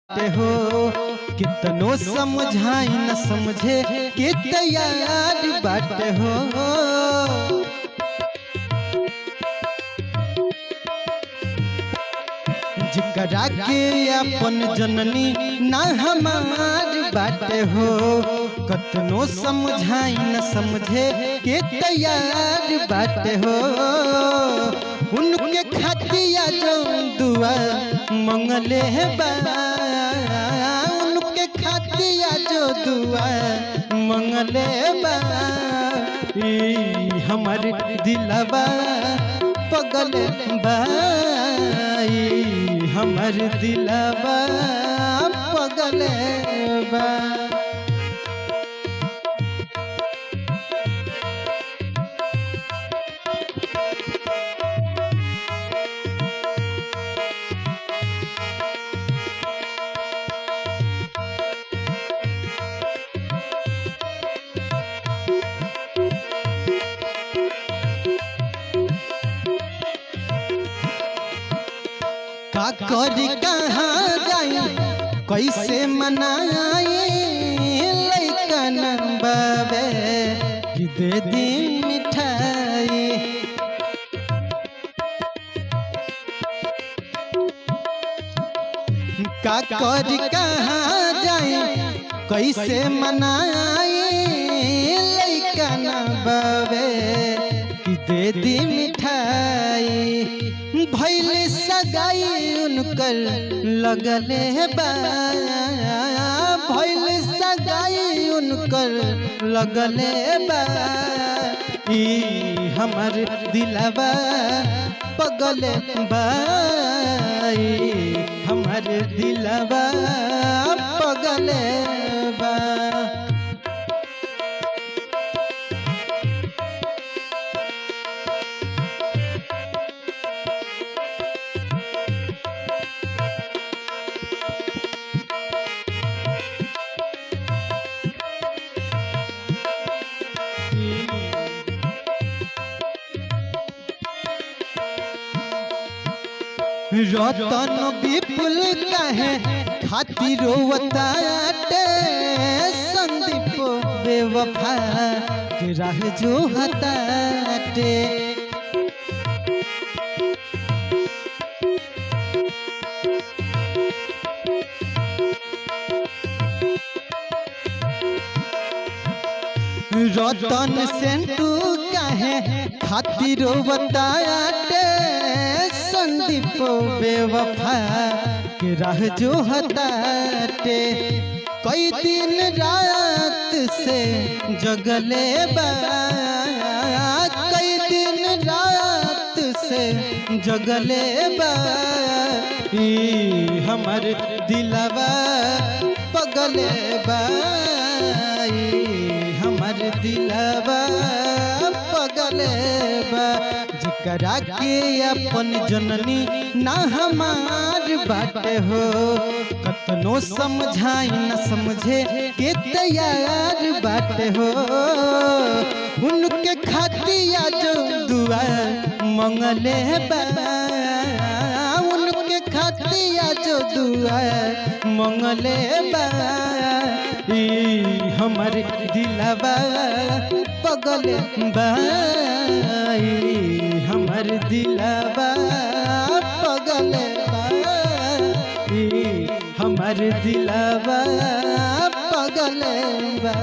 बाटे हो कितनो समझाई न समझे के तैयार बाटे हो। जिकरा के अपन जननी ना हमार बाटे हो कतनो समझाई न समझे के तैयार बाटे हो। उनके खातिया जो दुआ मंगले बा उनके खातिया जो दुआ मंगले बा हमर दिलवा पगल बा हमर दिलवा पगल बा। का करी कहाँ जाई कैसे मनाई लइकन बाबे कि दे दी मिठाई। का करी कहाँ जाई कैसे मनाई लइकन बाबे कि दे दी मिठाई। भैल सगाई उनकर लगले बा भैल सगाई उनकर लगले बा हमर दिलवा पगल बा हमर दिलवा पगल बा। रतन विपुल कहे खातिर रोवताटे संदीप बेवफा के राह जो हताटे। रतन सेंटू कहे खातिर रोवताटे संदीप बेवफा के राह जो हताटे। कई दिन रात से जगले बा कई दिन रात से जगले बा हमर दिलवा पगल बा हमर दिलवा पगल बा। जिकरा के अपन जननी ना हमार बाटे हो कतनो समझाई न समझे के तैयार बाटे हो। उनके खातिया जो दुआ मंगले बा उनके खातिया जो दुआ मंगले बा हमर दिलवा पगल बा हमर दिलवा पगल बा हमर दिलवा पगल बा।